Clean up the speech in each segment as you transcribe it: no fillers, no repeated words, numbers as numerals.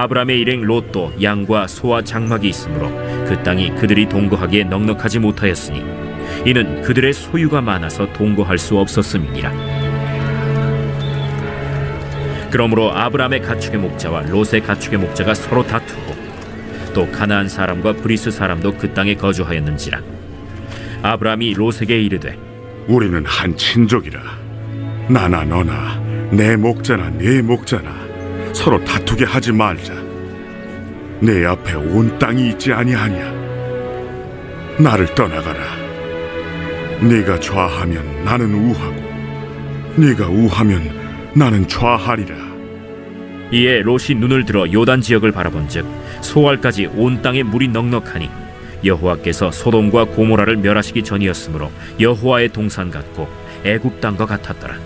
아브라함의 일행 롯도 양과 소와 장막이 있으므로 그 땅이 그들이 동거하기에 넉넉하지 못하였으니 이는 그들의 소유가 많아서 동거할 수 없었음이니라. 그러므로 아브라함의 가축의 목자와 롯의 가축의 목자가 서로 다투고 또 가나안 사람과 브리스 사람도 그 땅에 거주하였는지라. 아브라함이 롯에게 이르되 우리는 한 친족이라 나나 너나 내 목자나 네 목자나 서로 다투게 하지 말자. 내 앞에 온 땅이 있지 아니하냐. 나를 떠나가라. 네가 좌하면 나는 우하고 네가 우하면 나는 좌하리라. 이에 롯이 눈을 들어 요단 지역을 바라본즉 소알까지 온 땅에 물이 넉넉하니 여호와께서 소돔과 고모라를 멸하시기 전이었으므로 여호와의 동산 같고 애굽 땅과 같았더라.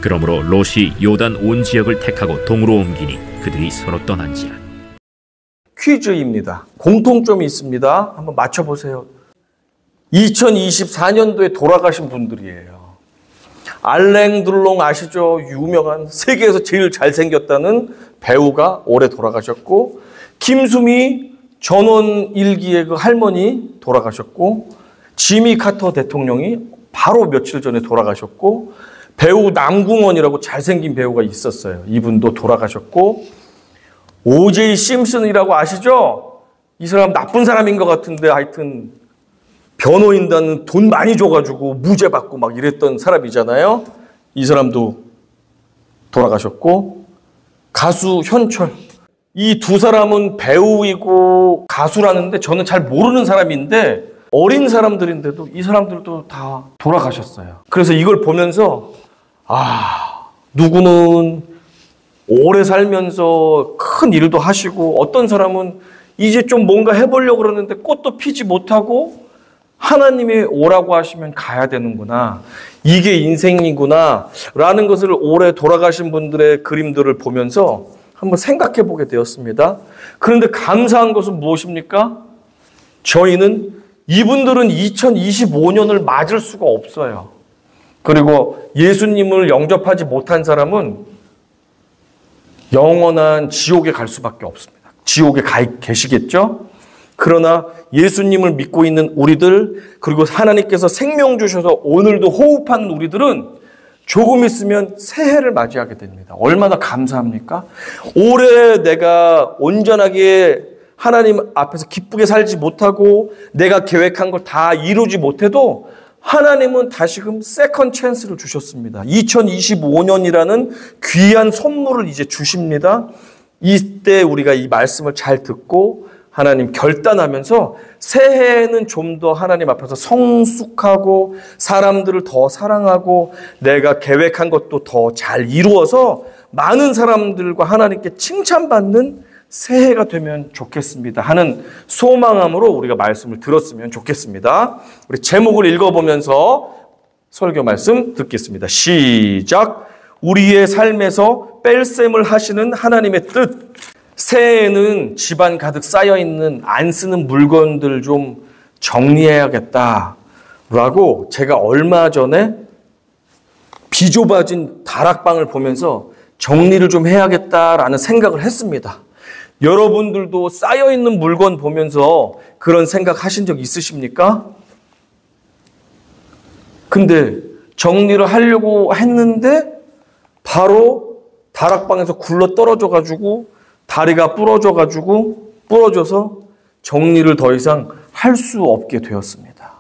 그러므로 롯이 요단 온 지역을 택하고 동으로 옮기니 그들이 서로 떠난지라. 퀴즈입니다. 공통점이 있습니다. 한번 맞춰보세요. 2024년도에 돌아가신 분들이에요. 알랭 드롱 아시죠? 유명한 세계에서 제일 잘생겼다는 배우가 올해 돌아가셨고, 김수미 전원 일기의 그 할머니 돌아가셨고, 지미 카터 대통령이 바로 며칠 전에 돌아가셨고, 배우 남궁원이라고 잘생긴 배우가 있었어요. 이분도 돌아가셨고, 오제이 심슨이라고 아시죠? 이 사람 나쁜 사람인 것 같은데 하여튼 변호인단 돈 많이 줘가지고 무죄 받고 막 이랬던 사람이잖아요. 이 사람도 돌아가셨고, 가수 현철. 이 두 사람은 배우이고 가수라는데 저는 잘 모르는 사람인데 어린 사람들인데도 이 사람들도 다 돌아가셨어요. 그래서 이걸 보면서 누구는 오래 살면서 큰 일도 하시고 어떤 사람은 이제 좀 뭔가 해보려고 그러는데 꽃도 피지 못하고 하나님이 오라고 하시면 가야 되는구나. 이게 인생이구나. 라는 것을 오래 돌아가신 분들의 그림들을 보면서 한번 생각해 보게 되었습니다. 그런데 감사한 것은 무엇입니까? 저희는 이분들은 2025년을 맞을 수가 없어요. 그리고 예수님을 영접하지 못한 사람은 영원한 지옥에 갈 수밖에 없습니다. 지옥에 계시겠죠? 그러나 예수님을 믿고 있는 우리들, 그리고 하나님께서 생명 주셔서 오늘도 호흡하는 우리들은 조금 있으면 새해를 맞이하게 됩니다. 얼마나 감사합니까? 올해 내가 온전하게 하나님 앞에서 기쁘게 살지 못하고 내가 계획한 걸 다 이루지 못해도 하나님은 다시금 세컨 찬스를 주셨습니다. 2025년이라는 귀한 선물을 이제 주십니다. 이때 우리가 이 말씀을 잘 듣고 하나님 결단하면서 새해에는 좀 더 하나님 앞에서 성숙하고 사람들을 더 사랑하고 내가 계획한 것도 더 잘 이루어서 많은 사람들과 하나님께 칭찬받는 새해가 되면 좋겠습니다 하는 소망함으로 우리가 말씀을 들었으면 좋겠습니다. 우리 제목을 읽어보면서 설교 말씀 듣겠습니다. 시작. 우리의 삶에서 뺄셈을 하시는 하나님의 뜻. 새해에는 집안 가득 쌓여있는 안 쓰는 물건들 좀 정리해야겠다라고 제가 얼마 전에 비좁아진 다락방을 보면서 정리를 좀 해야겠다라는 생각을 했습니다. 여러분들도 쌓여있는 물건 보면서 그런 생각 하신 적 있으십니까? 근데 정리를 하려고 했는데 바로 다락방에서 굴러 떨어져가지고 다리가 부러져서 정리를 더 이상 할 수 없게 되었습니다.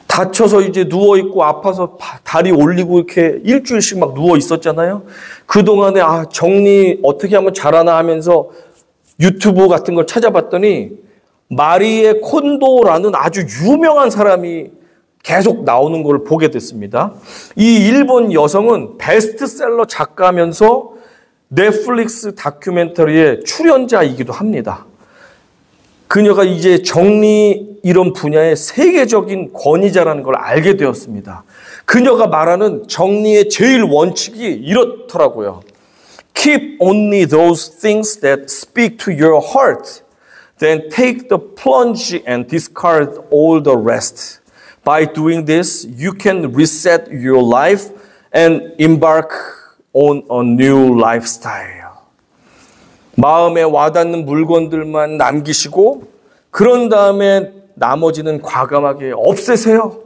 다쳐서 이제 누워있고 아파서 다리 올리고 이렇게 일주일씩 막 누워 있었잖아요. 그동안에 정리 어떻게 하면 잘하나 하면서 유튜브 같은 걸 찾아봤더니 마리에 콘도라는 아주 유명한 사람이 계속 나오는 걸 보게 됐습니다. 이 일본 여성은 베스트셀러 작가면서 넷플릭스 다큐멘터리의 출연자이기도 합니다. 그녀가 이제 정리 이런 분야의 세계적인 권위자라는 걸 알게 되었습니다. 그녀가 말하는 정리의 제일 원칙이 이렇더라고요. Keep only those things that speak to your heart. Then take the plunge and discard all the rest. By doing this, you can reset your life and embark on a new lifestyle. 마음에 와닿는 물건들만 남기시고 그런 다음에 나머지는 과감하게 없애세요.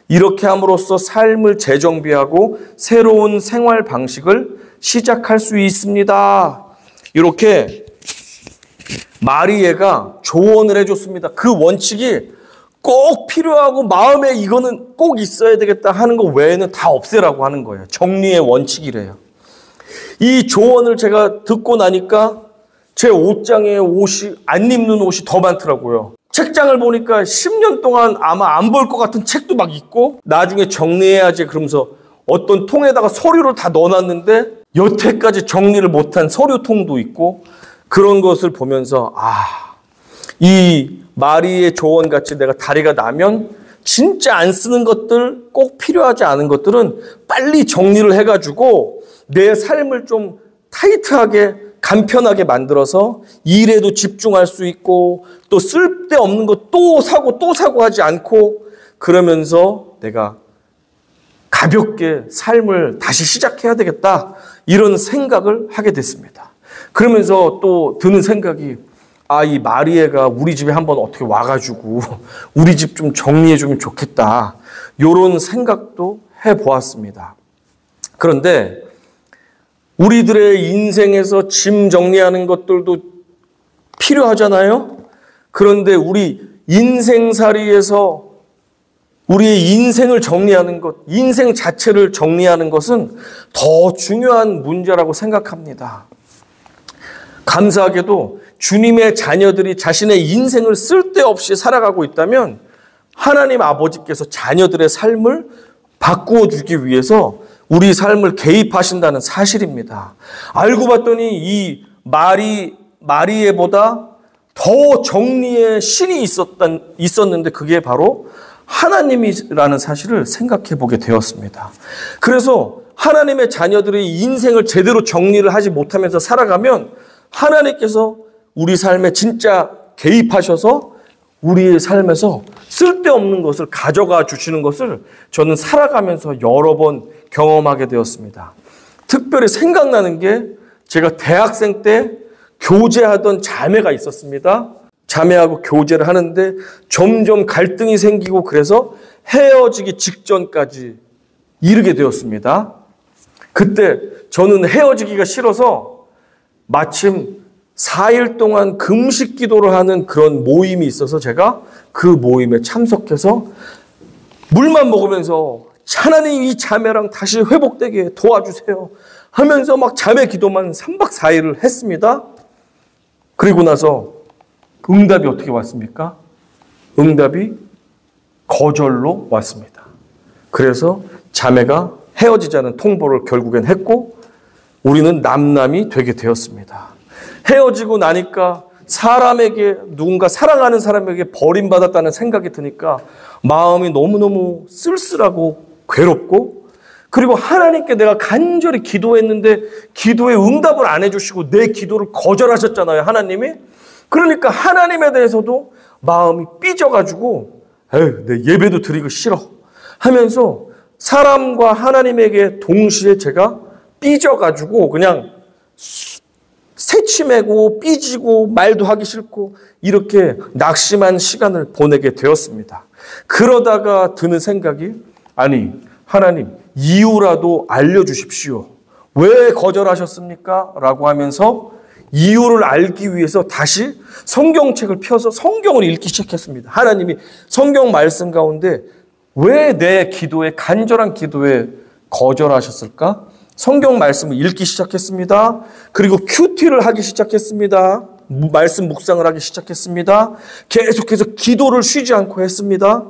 이렇게 함으로써 삶을 재정비하고 새로운 생활 방식을 시작할 수 있습니다. 이렇게 마리에가 조언을 해줬습니다. 그 원칙이 꼭 필요하고 마음에 이거는 꼭 있어야 되겠다 하는 거 외에는 다 없애라고 하는 거예요. 정리의 원칙이래요. 이 조언을 제가 듣고 나니까 제 옷장에 안 입는 옷이 더 많더라고요. 책장을 보니까 10년 동안 아마 안 볼 것 같은 책도 막 있고 나중에 정리해야지 그러면서 어떤 통에다가 서류를 다 넣어놨는데 여태까지 정리를 못한 서류통도 있고 그런 것을 보면서 이 마리의 조언같이 내가 다리가 나면 진짜 안 쓰는 것들, 꼭 필요하지 않은 것들은 빨리 정리를 해가지고 내 삶을 좀 타이트하게 간편하게 만들어서 일에도 집중할 수 있고 또 쓸데없는 거 또 사고 하지 않고 그러면서 내가 가볍게 삶을 다시 시작해야 되겠다 이런 생각을 하게 됐습니다. 그러면서 또 드는 생각이 이 마리에가 우리 집에 한번 어떻게 와가지고 우리 집 좀 정리해주면 좋겠다 이런 생각도 해보았습니다. 그런데 우리들의 인생에서 짐 정리하는 것들도 필요하잖아요. 그런데 우리 인생살이에서 우리의 인생을 정리하는 것, 인생 자체를 정리하는 것은 더 중요한 문제라고 생각합니다. 감사하게도 주님의 자녀들이 자신의 인생을 쓸데없이 살아가고 있다면 하나님 아버지께서 자녀들의 삶을 바꾸어 주기 위해서 우리 삶을 개입하신다는 사실입니다. 알고 봤더니 이 마리에보다 더 정리의 신이 있었는데 그게 바로 하나님이라는 사실을 생각해 보게 되었습니다. 그래서 하나님의 자녀들의 인생을 제대로 정리를 하지 못하면서 살아가면 하나님께서 우리 삶에 진짜 개입하셔서 우리의 삶에서 쓸데없는 것을 가져가 주시는 것을 저는 살아가면서 여러 번 경험하게 되었습니다. 특별히 생각나는 게 제가 대학생 때 교제하던 자매가 있었습니다. 자매하고 교제를 하는데 점점 갈등이 생기고 그래서 헤어지기 직전까지 이르게 되었습니다. 그때 저는 헤어지기가 싫어서 마침 4일 동안 금식 기도를 하는 그런 모임이 있어서 제가 그 모임에 참석해서 물만 먹으면서 하나님 이 자매랑 다시 회복되게 도와주세요 하면서 막 자매 기도만 3박 4일을 했습니다. 그리고 나서 응답이 어떻게 왔습니까? 응답이 거절로 왔습니다. 그래서 자매가 헤어지자는 통보를 결국엔 했고 우리는 남남이 되게 되었습니다. 헤어지고 나니까 사람에게 누군가 사랑하는 사람에게 버림받았다는 생각이 드니까 마음이 너무너무 쓸쓸하고 괴롭고 그리고 하나님께 내가 간절히 기도했는데 기도에 응답을 안 해주시고 내 기도를 거절하셨잖아요. 하나님이. 그러니까 하나님에 대해서도 마음이 삐져가지고 내 예배도 드리기 싫어 하면서 사람과 하나님에게 동시에 제가 삐져가지고 그냥 새치매고 삐지고 말도 하기 싫고 이렇게 낙심한 시간을 보내게 되었습니다. 그러다가 드는 생각이 하나님 이유라도 알려주십시오. 왜 거절하셨습니까? 라고 하면서 이유를 알기 위해서 다시 성경책을 펴서 성경을 읽기 시작했습니다. 하나님이 성경 말씀 가운데 왜 내 기도에 간절한 기도에 거절하셨을까? 성경 말씀을 읽기 시작했습니다. 그리고 큐티를 하기 시작했습니다. 말씀 묵상을 하기 시작했습니다. 계속해서 기도를 쉬지 않고 했습니다.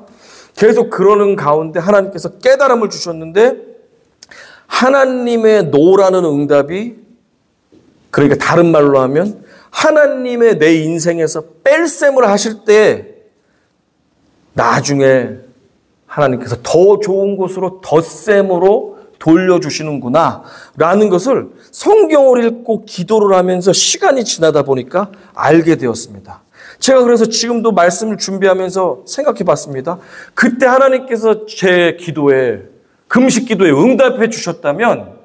계속 그러는 가운데 하나님께서 깨달음을 주셨는데 하나님의 노라는 응답이 그러니까 다른 말로 하면 하나님의 내 인생에서 뺄셈을 하실 때 나중에 하나님께서 더 좋은 곳으로 덧셈으로 돌려주시는구나 라는 것을 성경을 읽고 기도를 하면서 시간이 지나다 보니까 알게 되었습니다. 제가 그래서 지금도 말씀을 준비하면서 생각해 봤습니다. 그때 하나님께서 제 기도에 금식 기도에 응답해 주셨다면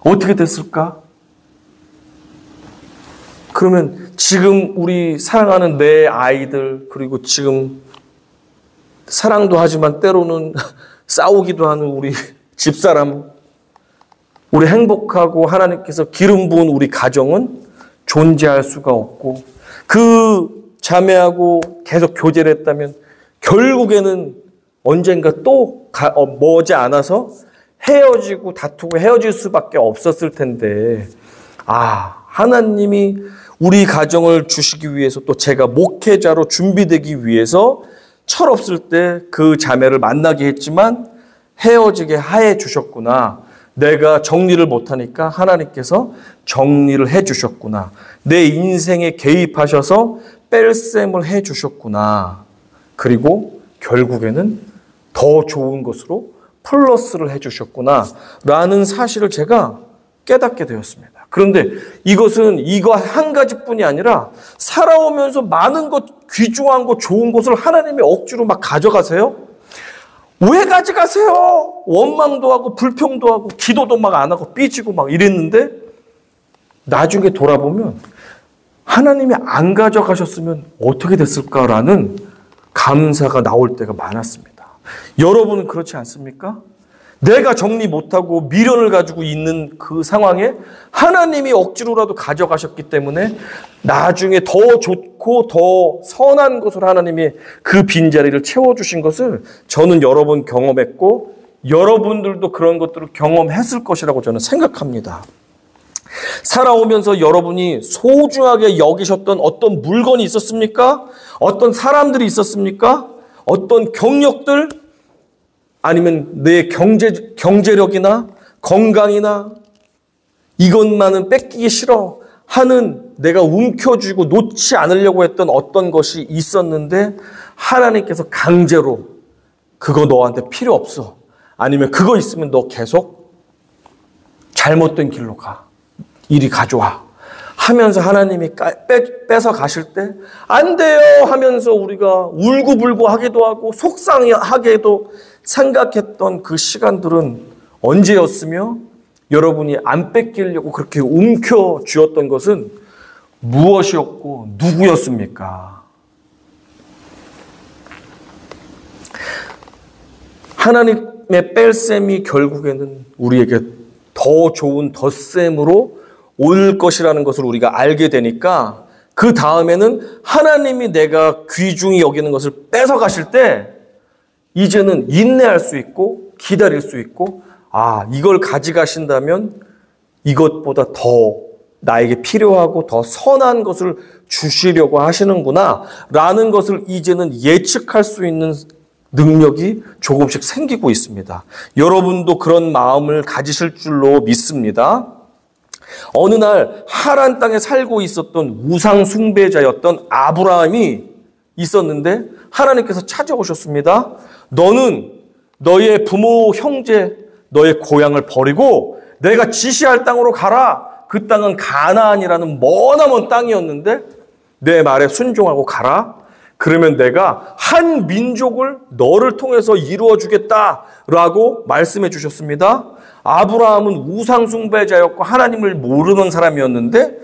어떻게 됐을까? 그러면 지금 우리 사랑하는 내 아이들, 그리고 지금 사랑도 하지만 때로는 싸우기도 하는 우리 집사람, 우리 행복하고 하나님께서 기름 부은 우리 가정은 존재할 수가 없고, 그 자매하고 계속 교제를 했다면 결국에는 언젠가 또 머지않아서 헤어지고 다투고 헤어질 수밖에 없었을 텐데, 하나님이 우리 가정을 주시기 위해서, 또 제가 목회자로 준비되기 위해서 철없을 때 그 자매를 만나게 했지만 헤어지게 하해 주셨구나. 내가 정리를 못하니까 하나님께서 정리를 해 주셨구나. 내 인생에 개입하셔서 뺄셈을 해 주셨구나. 그리고 결국에는 더 좋은 것으로 플러스를 해 주셨구나 라는 사실을 제가 깨닫게 되었습니다. 그런데 이것은 이거 한 가지뿐이 아니라 살아오면서 많은 것, 귀중한 것, 좋은 것을 하나님이 억지로 막 가져가세요. 왜 가져가세요? 원망도 하고 불평도 하고 기도도 막 안 하고 삐지고 막 이랬는데, 나중에 돌아보면 하나님이 안 가져가셨으면 어떻게 됐을까라는 감사가 나올 때가 많았습니다. 여러분은 그렇지 않습니까? 내가 정리 못하고 미련을 가지고 있는 그 상황에 하나님이 억지로라도 가져가셨기 때문에 나중에 더 좋고 더 선한 것으로 하나님이 그 빈자리를 채워주신 것을 저는 여러 번 경험했고, 여러분들도 그런 것들을 경험했을 것이라고 저는 생각합니다. 살아오면서 여러분이 소중하게 여기셨던 어떤 물건이 있었습니까? 어떤 사람들이 있었습니까? 어떤 경력들, 아니면 내 경제력이나 건강이나 이것만은 뺏기기 싫어 하는, 내가 움켜쥐고 놓지 않으려고 했던 어떤 것이 있었는데 하나님께서 강제로 그거 너한테 필요 없어, 아니면 그거 있으면 너 계속 잘못된 길로 가, 이리 가져와 하면서 하나님이 뺏어 가실 때 안 돼요 하면서 우리가 울고불고 하기도 하고 속상하게도 생각했던 그 시간들은 언제였으며, 여러분이 안 뺏기려고 그렇게 움켜쥐었던 것은 무엇이었고 누구였습니까? 하나님의 뺄셈이 결국에는 우리에게 더 좋은 덧셈으로 올 것이라는 것을 우리가 알게 되니까, 그 다음에는 하나님이 내가 귀중히 여기는 것을 뺏어 가실 때 이제는 인내할 수 있고 기다릴 수 있고, 이걸 가져가신다면 이것보다 더 나에게 필요하고 더 선한 것을 주시려고 하시는구나 라는 것을 이제는 예측할 수 있는 능력이 조금씩 생기고 있습니다. 여러분도 그런 마음을 가지실 줄로 믿습니다. 어느 날 하란 땅에 살고 있었던 우상 숭배자였던 아브라함이 있었는데, 하나님께서 찾아오셨습니다. 너는 너의 부모, 형제, 너의 고향을 버리고 내가 지시할 땅으로 가라. 그 땅은 가나안이라는 머나먼 땅이었는데 내 말에 순종하고 가라. 그러면 내가 한 민족을 너를 통해서 이루어 주겠다라고 말씀해 주셨습니다. 아브라함은 우상 숭배자였고 하나님을 모르는 사람이었는데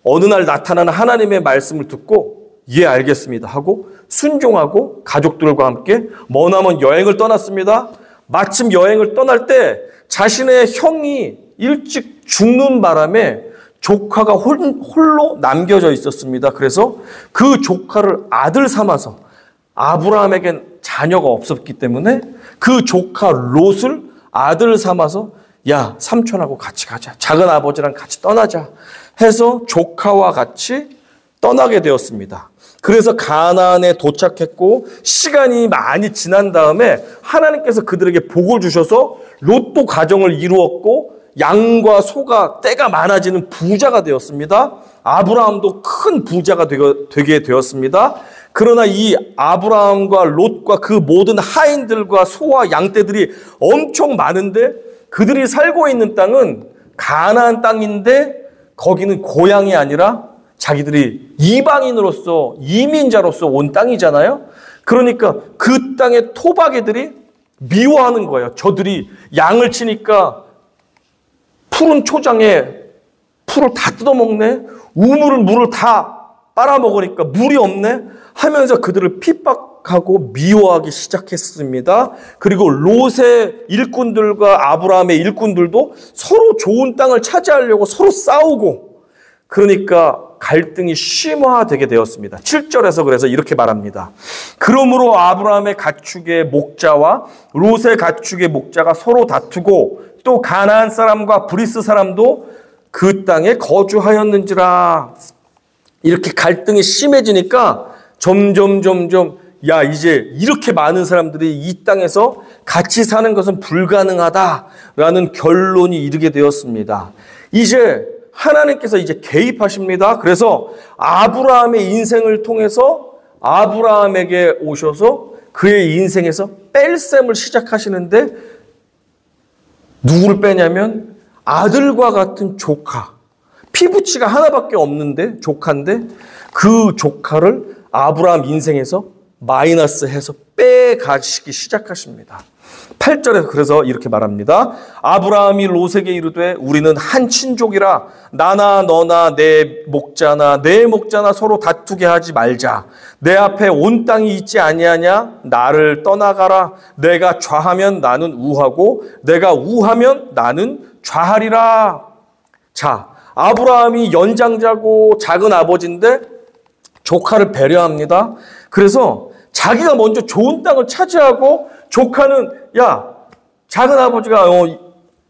어느 날 나타나는 하나님의 말씀을 듣고 예, 알겠습니다 하고 순종하고 가족들과 함께 머나먼 여행을 떠났습니다. 마침 여행을 떠날 때 자신의 형이 일찍 죽는 바람에 조카가 홀로 남겨져 있었습니다. 그래서 그 조카를 아들 삼아서, 아브라함에겐 자녀가 없었기 때문에 그 조카 롯을 아들 삼아서 야, 삼촌하고 같이 가자, 작은 아버지랑 같이 떠나자 해서 조카와 같이 떠나게 되었습니다. 그래서 가나안에 도착했고 시간이 많이 지난 다음에 하나님께서 그들에게 복을 주셔서 롯도 가정을 이루었고 양과 소가 때가 많아지는 부자가 되었습니다. 아브라함도 큰 부자가 되게 되었습니다. 그러나 이 아브라함과 롯과 그 모든 하인들과 소와 양떼들이 엄청 많은데 그들이 살고 있는 땅은 가나안 땅인데 거기는 고향이 아니라 자기들이 이방인으로서 이민자로서 온 땅이잖아요. 그러니까 그 땅의 토박이들이 미워하는 거예요. 저들이 양을 치니까 푸른 초장에 풀을 다 뜯어먹네. 물을 다 빨아먹으니까 물이 없네 하면서 그들을 핍박하고 미워하기 시작했습니다. 그리고 롯의 일꾼들과 아브라함의 일꾼들도 서로 좋은 땅을 차지하려고 서로 싸우고, 그러니까 갈등이 심화되게 되었습니다. 7절에서 그래서 이렇게 말합니다. 그러므로 아브라함의 가축의 목자와 롯의 가축의 목자가 서로 다투고 또 가나안 사람과 브리스 사람도 그 땅에 거주하였는지라. 이렇게 갈등이 심해지니까 점점 야, 이제 이렇게 많은 사람들이 이 땅에서 같이 사는 것은 불가능하다라는 결론이 이르게 되었습니다. 이제 하나님께서 이제 개입하십니다. 그래서 아브라함의 인생을 통해서 아브라함에게 오셔서 그의 인생에서 뺄셈을 시작하시는데, 누구를 빼냐면 아들과 같은 조카, 피부치가 하나밖에 없는데 조카인데 그 조카를 아브라함 인생에서 마이너스해서 빼가시기 시작하십니다. 8절에서 그래서 이렇게 말합니다. 아브라함이 롯에게 이르되 우리는 한 친족이라 나나 너나 내 목자나 서로 다투게 하지 말자. 내 앞에 온 땅이 있지 아니하냐? 나를 떠나가라. 내가 좌하면 나는 우하고 내가 우하면 나는 좌하리라. 자, 아브라함이 연장자고 작은 아버지인데 조카를 배려합니다. 그래서 자기가 먼저 좋은 땅을 차지하고 조카는, 야, 작은 아버지가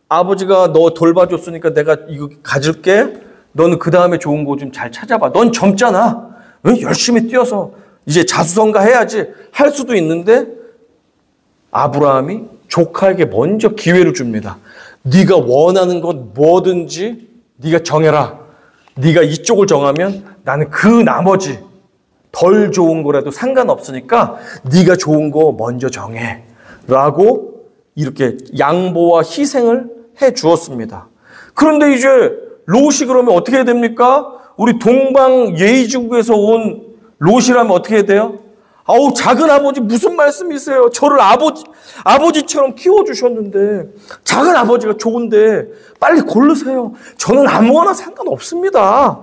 아버지가 너 돌봐줬으니까 내가 이거 가질게. 너는 그 다음에 좋은 거 좀 잘 찾아봐. 넌 젊잖아. 열심히 뛰어서 이제 자수성가 해야지 할 수도 있는데, 아브라함이 조카에게 먼저 기회를 줍니다. 네가 원하는 건 뭐든지 네가 정해라. 네가 이쪽을 정하면 나는 그 나머지 덜 좋은 거라도 상관없으니까 네가 좋은 거 먼저 정해 라고 이렇게 양보와 희생을 해 주었습니다. 그런데 이제 롯이 그러면 어떻게 해야 됩니까? 우리 동방 예의지국에서 온 롯이라면 어떻게 해야 돼요? 아우, 작은 아버지 무슨 말씀이세요? 저를 아버지처럼 키워주셨는데 작은 아버지가 좋은데 빨리 고르세요. 저는 아무거나 상관없습니다.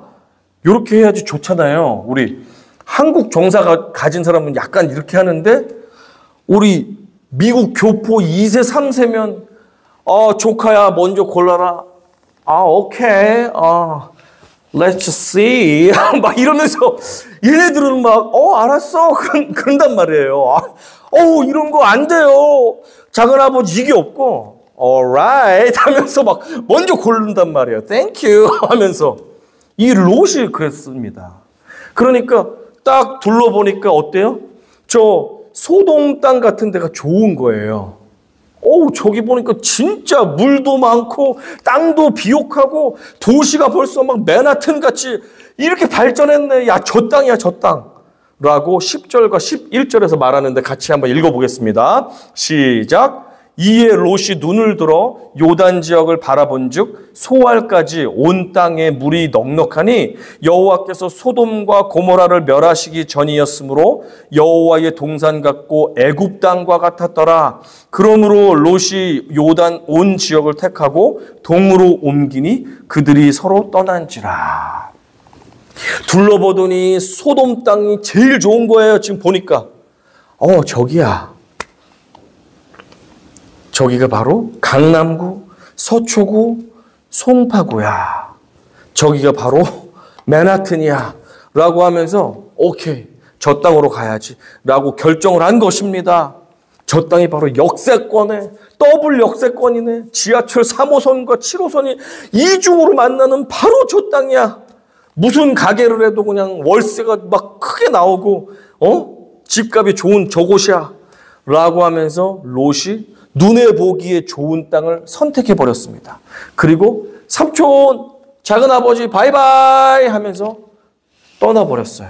이렇게 해야지 좋잖아요. 우리 한국 정사가 가진 사람은 약간 이렇게 하는데, 우리 미국 교포 2세, 3세면 조카야 먼저 골라라. 오케이. Let's see. 막 이러면서 얘네들은 막 알았어. 그런단 말이에요. 이런 거 안 돼요. 작은 아버지 이게 없고 alright 하면서 막 먼저 고른단 말이에요. Thank you 하면서. 이 롯이 그랬습니다. 그러니까 딱 둘러보니까 어때요? 저 소돔 땅 같은 데가 좋은 거예요. 저기 보니까 진짜 물도 많고 땅도 비옥하고 도시가 벌써 막 맨하튼 같이 이렇게 발전했네. 야, 저 땅이야, 저 땅. 라고 10절과 11절에서 말하는데 같이 한번 읽어보겠습니다. 시작. 이에 롯이 눈을 들어 요단 지역을 바라본즉 소알까지 온 땅에 물이 넉넉하니 여호와께서 소돔과 고모라를 멸하시기 전이었으므로 여호와의 동산 같고 애굽 땅과 같았더라. 그러므로 롯이 요단 온 지역을 택하고 동으로 옮기니 그들이 서로 떠난지라. 둘러보더니 소돔 땅이 제일 좋은 거예요. 지금 보니까 저기야. 저기가 바로 강남구, 서초구, 송파구야. 저기가 바로 맨하튼이야. 라고 하면서 오케이, 저 땅으로 가야지. 라고 결정을 한 것입니다. 저 땅이 바로 역세권에 더블 역세권이네. 지하철 3호선과 7호선이 이중으로 만나는 바로 저 땅이야. 무슨 가게를 해도 그냥 월세가 막 크게 나오고 집값이 좋은 저곳이야. 라고 하면서 롯이 눈에 보기에 좋은 땅을 선택해 버렸습니다. 그리고 삼촌, 작은 아버지 바이바이 하면서 떠나버렸어요.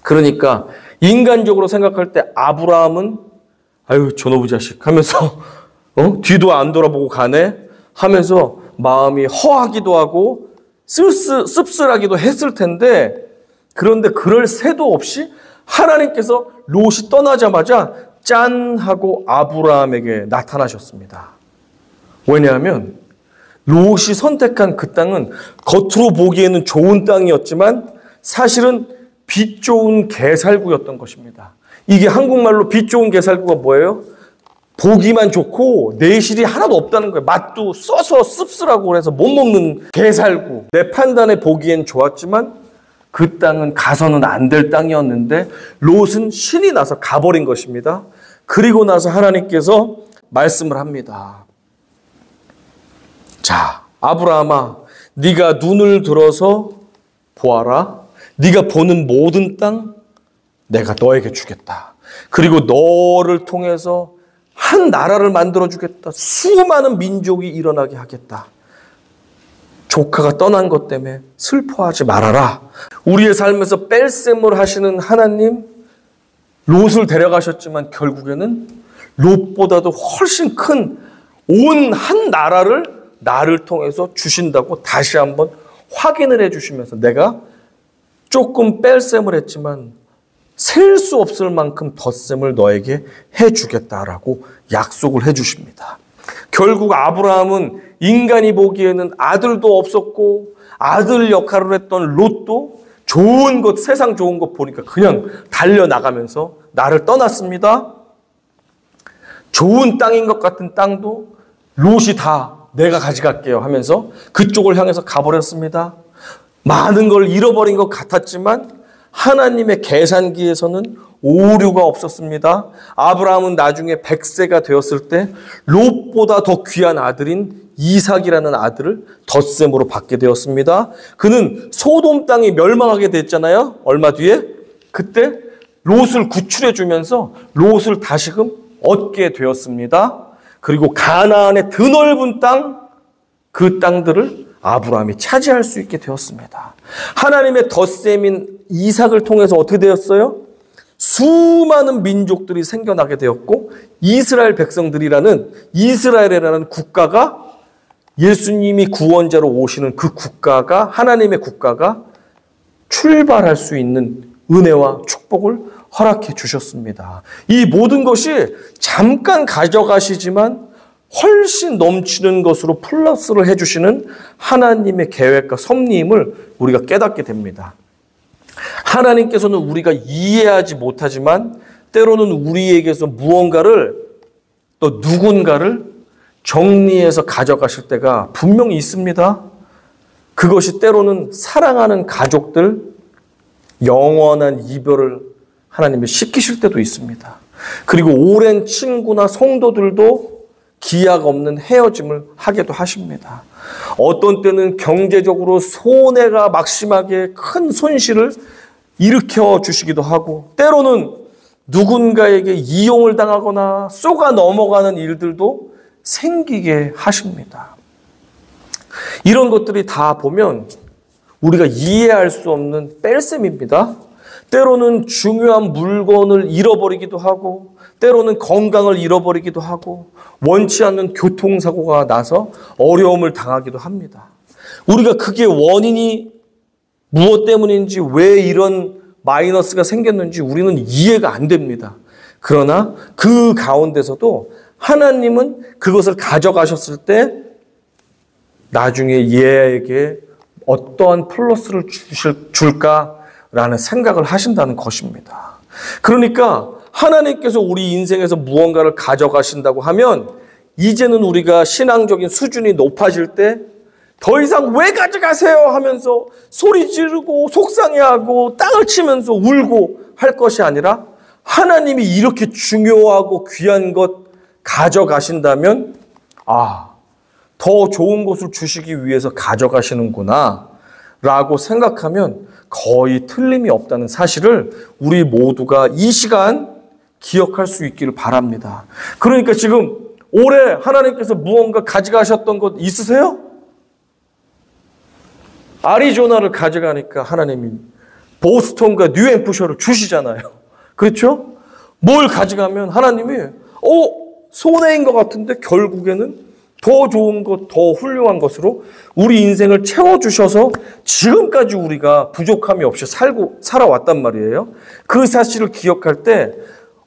그러니까 인간적으로 생각할 때 아브라함은 아유 저놈의 자식 하면서 뒤도 안 돌아보고 가네 하면서 마음이 허하기도 하고 씁쓸하기도 했을 텐데, 그런데 그럴 새도 없이 하나님께서 롯이 떠나자마자 짠 하고 아브라함에게 나타나셨습니다. 왜냐하면 롯이 선택한 그 땅은 겉으로 보기에는 좋은 땅이었지만 사실은 빛 좋은 개살구였던 것입니다. 이게 한국말로 빛 좋은 개살구가 뭐예요? 보기만 좋고 내실이 하나도 없다는 거예요. 맛도 써서 씁쓸하고 그래서 못 먹는 개살구. 내 판단에 보기엔 좋았지만 그 땅은 가서는 안 될 땅이었는데 롯은 신이 나서 가버린 것입니다. 그리고 나서 하나님께서 말씀을 합니다. 자, 아브라함아, 네가 눈을 들어서 보아라. 네가 보는 모든 땅 내가 너에게 주겠다. 그리고 너를 통해서 한 나라를 만들어 주겠다. 수많은 민족이 일어나게 하겠다. 조카가 떠난 것 때문에 슬퍼하지 말아라. 우리의 삶에서 뺄셈을 하시는 하나님, 롯을 데려가셨지만 결국에는 롯보다도 훨씬 큰 온 한 나라를 나를 통해서 주신다고 다시 한번 확인을 해주시면서 내가 조금 뺄셈을 했지만 셀 수 없을 만큼 덧셈을 너에게 해주겠다라고 약속을 해주십니다. 결국 아브라함은 인간이 보기에는 아들도 없었고 아들 역할을 했던 롯도 좋은 것, 세상 좋은 것 보니까 그냥 달려나가면서 나를 떠났습니다. 좋은 땅인 것 같은 땅도 롯이 다 내가 가져갈게요 하면서 그쪽을 향해서 가버렸습니다. 많은 걸 잃어버린 것 같았지만 하나님의 계산기에서는 오류가 없었습니다. 아브라함은 나중에 100세가 되었을 때 롯보다 더 귀한 아들인 이삭이라는 아들을 덧셈으로 받게 되었습니다. 그는 소돔 땅이 멸망하게 됐잖아요. 얼마 뒤에. 그때 롯을 구출해 주면서 롯을 다시금 얻게 되었습니다. 그리고 가나안의 드넓은 땅, 그 땅들을 아브라함이 차지할 수 있게 되었습니다. 하나님의 덧셈인 이삭을 통해서 어떻게 되었어요? 수많은 민족들이 생겨나게 되었고 이스라엘 백성들이라는 이스라엘이라는 국가가 예수님이 구원자로 오시는 그 국가가 하나님의 국가가 출발할 수 있는 은혜와 축복을 허락해 주셨습니다. 이 모든 것이 잠깐 가져가시지만 훨씬 넘치는 것으로 플러스를 해주시는 하나님의 계획과 섭리임을 우리가 깨닫게 됩니다. 하나님께서는 우리가 이해하지 못하지만 때로는 우리에게서 무언가를 또 누군가를 정리해서 가져가실 때가 분명히 있습니다. 그것이 때로는 사랑하는 가족들 영원한 이별을 하나님이 시키실 때도 있습니다. 그리고 오랜 친구나 성도들도 기약 없는 헤어짐을 하게도 하십니다. 어떤 때는 경제적으로 손해가 막심하게 큰 손실을 일으켜 주시기도 하고 때로는 누군가에게 이용을 당하거나 쏘가 넘어가는 일들도 생기게 하십니다. 이런 것들이 다 보면 우리가 이해할 수 없는 뺄셈입니다. 때로는 중요한 물건을 잃어버리기도 하고 때로는 건강을 잃어버리기도 하고 원치 않는 교통사고가 나서 어려움을 당하기도 합니다. 우리가 그게 원인이 무엇 때문인지 왜 이런 마이너스가 생겼는지 우리는 이해가 안 됩니다. 그러나 그 가운데서도 하나님은 그것을 가져가셨을 때 나중에 얘에게 어떠한 플러스를 줄까라는 생각을 하신다는 것입니다. 그러니까 하나님께서 우리 인생에서 무언가를 가져가신다고 하면 이제는 우리가 신앙적인 수준이 높아질 때 더 이상 왜 가져가세요 하면서 소리 지르고 속상해하고 땅을 치면서 울고 할 것이 아니라 하나님이 이렇게 중요하고 귀한 것 가져가신다면 더 좋은 것을 주시기 위해서 가져가시는구나 라고 생각하면 거의 틀림이 없다는 사실을 우리 모두가 이 시간 기억할 수 있기를 바랍니다. 그러니까 지금 올해 하나님께서 무언가 가져가셨던 것 있으세요? 아리조나를 가져가니까 하나님이 보스턴과 뉴햄프셔를 주시잖아요. 그렇죠? 뭘 가져가면 하나님이 손해인 것 같은데 결국에는 더 좋은 것, 더 훌륭한 것으로 우리 인생을 채워주셔서 지금까지 우리가 부족함이 없이 살아왔단 말이에요. 그 사실을 기억할 때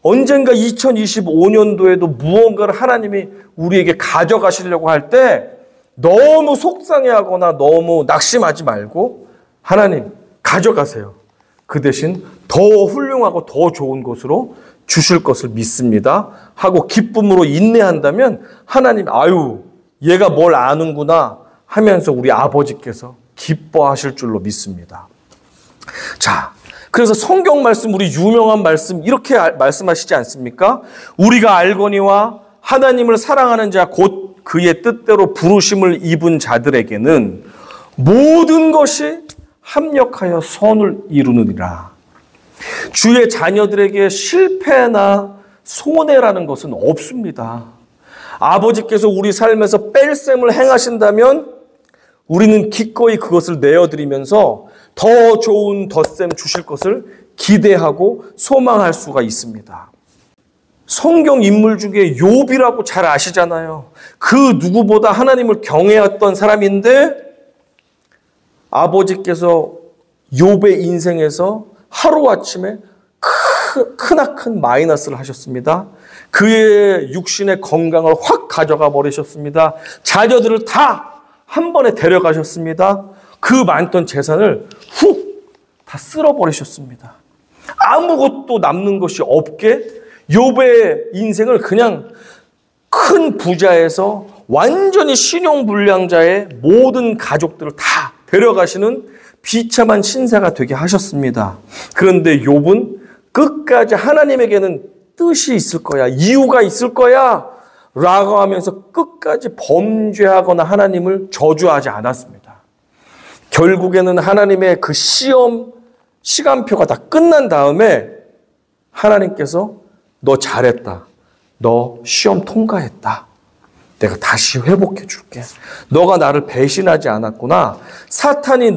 언젠가 2025년도에도 무언가를 하나님이 우리에게 가져가시려고 할 때 너무 속상해하거나 너무 낙심하지 말고 하나님 가져가세요. 그 대신 더 훌륭하고 더 좋은 것으로 주실 것을 믿습니다 하고 기쁨으로 인내한다면 하나님 아유 얘가 뭘 아는구나 하면서 우리 아버지께서 기뻐하실 줄로 믿습니다. 자, 그래서 성경 말씀 우리 유명한 말씀 이렇게 말씀하시지 않습니까? 우리가 알거니와 하나님을 사랑하는 자 곧 그의 뜻대로 부르심을 입은 자들에게는 모든 것이 합력하여 선을 이루느니라. 주의 자녀들에게 실패나 손해라는 것은 없습니다. 아버지께서 우리 삶에서 뺄셈을 행하신다면 우리는 기꺼이 그것을 내어드리면서 더 좋은 덧셈 주실 것을 기대하고 소망할 수가 있습니다. 성경 인물 중에 욥이라고 잘 아시잖아요. 그 누구보다 하나님을 경외했던 사람인데 아버지께서 욥의 인생에서 하루아침에 크나큰 마이너스를 하셨습니다. 그의 육신의 건강을 확 가져가 버리셨습니다. 자녀들을 다 한 번에 데려가셨습니다. 그 많던 재산을 훅 다 쓸어버리셨습니다. 아무것도 남는 것이 없게 욥의 인생을 그냥 큰 부자에서 완전히 신용불량자의 모든 가족들을 다 데려가시는 비참한 신세가 되게 하셨습니다. 그런데 욥은 끝까지 하나님에게는 뜻이 있을 거야, 이유가 있을 거야 라고 하면서 끝까지 범죄하거나 하나님을 저주하지 않았습니다. 결국에는 하나님의 그 시간표가 다 끝난 다음에 하나님께서 너 잘했다. 너 시험 통과했다. 내가 다시 회복해 줄게. 너가 나를 배신하지 않았구나. 사탄이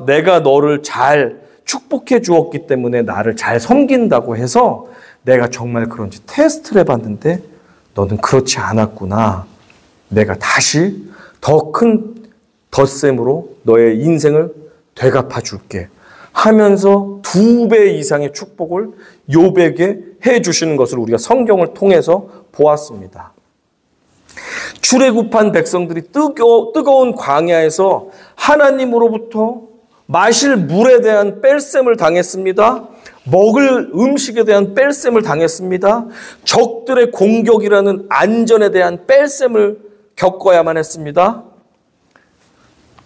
내가 너를 잘 축복해 주었기 때문에 나를 잘 섬긴다고 해서 내가 정말 그런지 테스트를 해봤는데 너는 그렇지 않았구나. 내가 다시 더 큰 덧셈으로 너의 인생을 되갚아 줄게 하면서 2배 이상의 축복을 욥에게 해주시는 것을 우리가 성경을 통해서 보았습니다. 출애굽한 백성들이 뜨거운 광야에서 하나님으로부터 마실 물에 대한 뺄셈을 당했습니다. 먹을 음식에 대한 뺄셈을 당했습니다. 적들의 공격이라는 안전에 대한 뺄셈을 겪어야만 했습니다.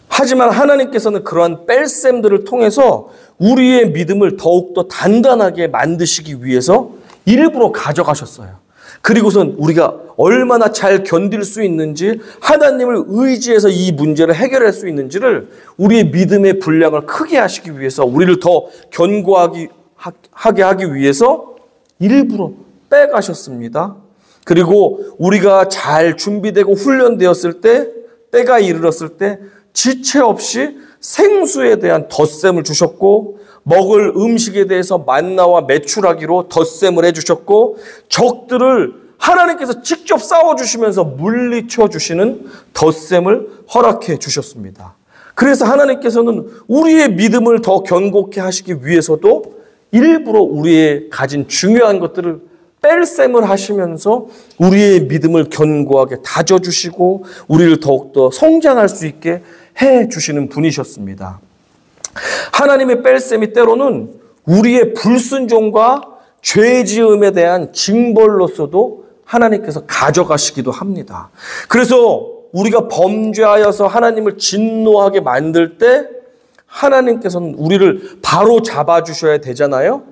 하지만 하나님께서는 그러한 뺄셈들을 통해서 우리의 믿음을 더욱더 단단하게 만드시기 위해서 일부러 가져가셨어요. 그리고선 우리가 얼마나 잘 견딜 수 있는지 하나님을 의지해서 이 문제를 해결할 수 있는지를 우리의 믿음의 분량을 크게 하시기 위해서 우리를 더 견고하게 하기 위해서 일부러 빼가셨습니다. 그리고 우리가 잘 준비되고 훈련되었을 때 때가 이르렀을 때 지체 없이 생수에 대한 덧셈을 주셨고 먹을 음식에 대해서 만나와 메추라기로 덧셈을 해주셨고 적들을 하나님께서 직접 싸워주시면서 물리쳐 주시는 덧셈을 허락해 주셨습니다. 그래서 하나님께서는 우리의 믿음을 더 견고케 하시기 위해서도 일부러 우리의 가진 중요한 것들을 뺄셈을 하시면서 우리의 믿음을 견고하게 다져주시고 우리를 더욱더 성장할 수 있게 해주시는 분이셨습니다. 하나님의 뺄셈이 때로는 우리의 불순종과 죄지음에 대한 징벌로서도 하나님께서 가져가시기도 합니다. 그래서 우리가 범죄하여서 하나님을 진노하게 만들 때 하나님께서는 우리를 바로 잡아주셔야 되잖아요.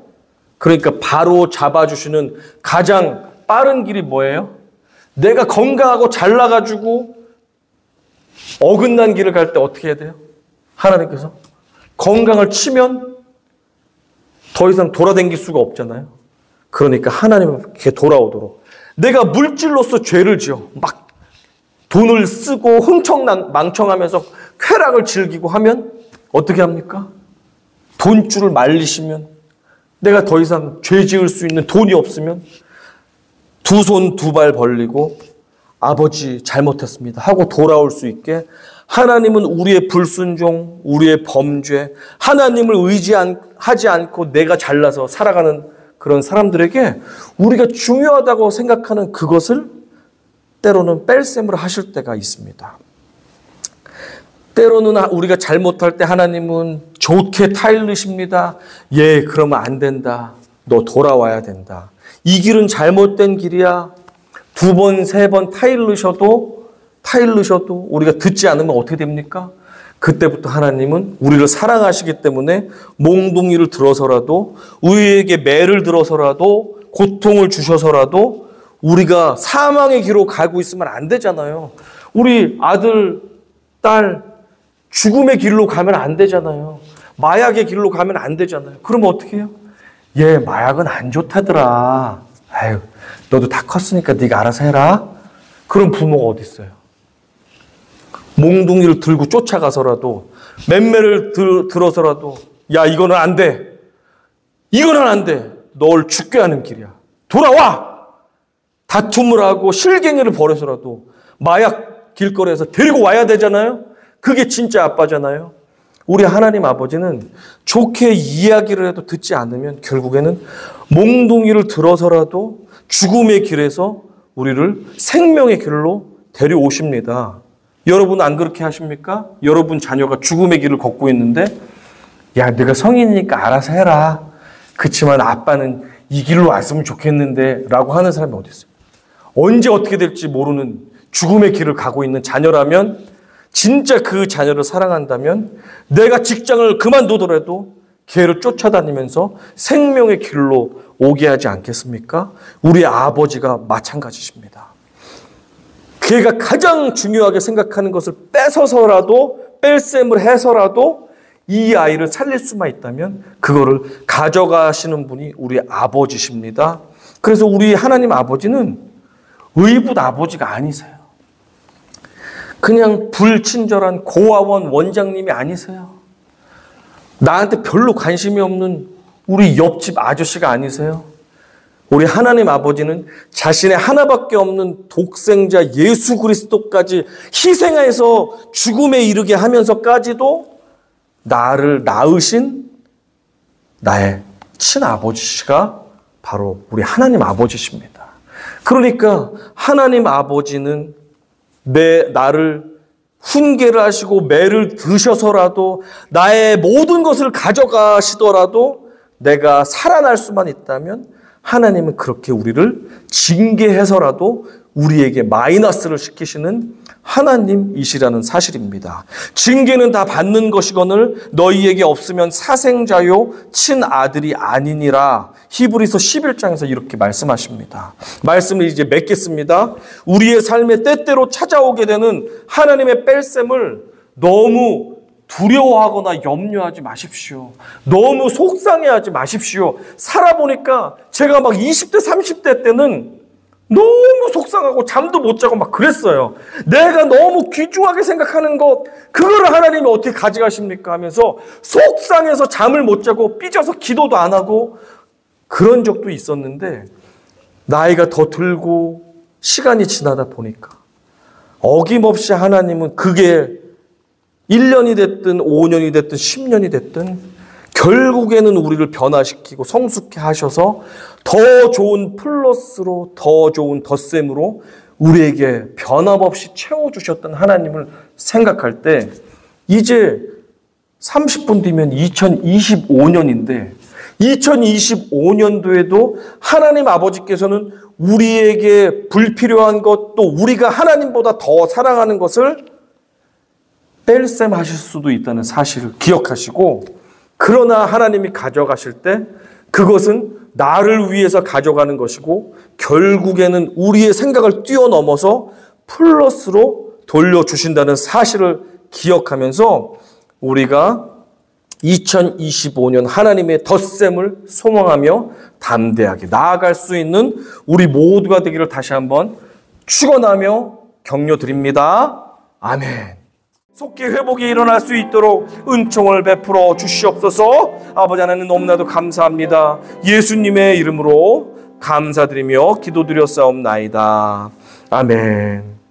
그러니까 바로 잡아주시는 가장 빠른 길이 뭐예요? 내가 건강하고 잘 나가지고 어긋난 길을 갈 때 어떻게 해야 돼요? 하나님께서 건강을 치면 더 이상 돌아다닐 수가 없잖아요. 그러니까 하나님께 돌아오도록 내가 물질로서 죄를 지어 막 돈을 쓰고 흥청망청하면서 쾌락을 즐기고 하면 어떻게 합니까? 돈줄을 말리시면 내가 더 이상 죄 지을 수 있는 돈이 없으면 두 손 두 발 벌리고 아버지 잘못했습니다 하고 돌아올 수 있게 하나님은 우리의 불순종, 우리의 범죄, 하나님을 의지하지 않고 내가 잘나서 살아가는 그런 사람들에게 우리가 중요하다고 생각하는 그것을 때로는 뺄셈을 하실 때가 있습니다. 때로는 우리가 잘못할 때 하나님은 좋게 타일 넣으십니다. 예, 그러면 안 된다. 너 돌아와야 된다. 이 길은 잘못된 길이야. 2번, 3번 타일 넣으셔도 우리가 듣지 않으면 어떻게 됩니까? 그때부터 하나님은 우리를 사랑하시기 때문에 몽둥이를 들어서라도, 우리에게 매를 들어서라도, 고통을 주셔서라도 우리가 사망의 길로 가고 있으면 안 되잖아요. 우리 아들, 딸 죽음의 길로 가면 안 되잖아요. 마약의 길로 가면 안 되잖아요. 그러면 어떻게 해요? 얘 마약은 안 좋다더라. 아유, 너도 다 컸으니까 네가 알아서 해라. 그런 부모가 어디 있어요? 몽둥이를 들고 쫓아가서라도, 맴매를 들어서라도, 야, 이거는 안 돼. 이거는 안 돼. 널 죽게 하는 길이야. 돌아와! 다툼을 하고 실갱이를 벌여서라도 마약 길거리에서 데리고 와야 되잖아요. 그게 진짜 아빠잖아요. 우리 하나님 아버지는 좋게 이야기를 해도 듣지 않으면 결국에는 몽둥이를 들어서라도 죽음의 길에서 우리를 생명의 길로 데려오십니다. 여러분 안 그렇게 하십니까? 여러분 자녀가 죽음의 길을 걷고 있는데, 야, 네가 성인이니까 알아서 해라. 그치만 아빠는 이 길로 왔으면 좋겠는데 라고 하는 사람이 어디 있어요? 언제 어떻게 될지 모르는 죽음의 길을 가고 있는 자녀라면, 진짜 그 자녀를 사랑한다면 내가 직장을 그만두더라도 걔를 쫓아다니면서 생명의 길로 오게 하지 않겠습니까? 우리 아버지가 마찬가지십니다. 걔가 가장 중요하게 생각하는 것을 뺏어서라도, 뺄셈을 해서라도 이 아이를 살릴 수만 있다면 그거를 가져가시는 분이 우리 아버지십니다. 그래서 우리 하나님 아버지는 의붓 아버지가 아니세요. 그냥 불친절한 고아원 원장님이 아니세요. 나한테 별로 관심이 없는 우리 옆집 아저씨가 아니세요. 우리 하나님 아버지는 자신의 하나밖에 없는 독생자 예수 그리스도까지 희생해서 죽음에 이르게 하면서까지도 나를 낳으신 나의 친아버지가 바로 우리 하나님 아버지십니다. 그러니까 하나님 아버지는 나를 훈계를 하시고 매를 드셔서라도 나의 모든 것을 가져가시더라도 내가 살아날 수만 있다면 하나님은 그렇게 우리를 징계해서라도 우리에게 마이너스를 시키시는 하나님이시라는 사실입니다. 징계는 다 받는 것이거늘 너희에게 없으면 사생자요 친아들이 아니니라. 히브리서 11장에서 이렇게 말씀하십니다. 말씀을 이제 맺겠습니다. 우리의 삶에 때때로 찾아오게 되는 하나님의 뺄셈을 너무 두려워하거나 염려하지 마십시오. 너무 속상해하지 마십시오. 살아보니까 제가 막 20대, 30대 때는 너무 속상하고 잠도 못 자고 막 그랬어요. 내가 너무 귀중하게 생각하는 것, 그거를 하나님이 어떻게 가져가십니까 하면서 속상해서 잠을 못 자고 삐져서 기도도 안 하고 그런 적도 있었는데, 나이가 더 들고 시간이 지나다 보니까 어김없이 하나님은 그게 1년이 됐든 5년이 됐든 10년이 됐든 결국에는 우리를 변화시키고 성숙해 하셔서 더 좋은 플러스로, 더 좋은 덧셈으로 우리에게 변함없이 채워주셨던 하나님을 생각할 때, 이제 30분 뒤면 2025년인데 2025년도에도 하나님 아버지께서는 우리에게 불필요한 것, 또 우리가 하나님보다 더 사랑하는 것을 뺄셈하실 수도 있다는 사실을 기억하시고, 그러나 하나님이 가져가실 때 그것은 나를 위해서 가져가는 것이고 결국에는 우리의 생각을 뛰어넘어서 플러스로 돌려주신다는 사실을 기억하면서 우리가 2025년 하나님의 덧셈을 소망하며 담대하게 나아갈 수 있는 우리 모두가 되기를 다시 한번 축원하며 격려드립니다. 아멘. 속히 회복이 일어날 수 있도록 은총을 베풀어 주시옵소서. 아버지 하나님 너무나도 감사합니다. 예수님의 이름으로 감사드리며 기도드렸사옵나이다. 아멘.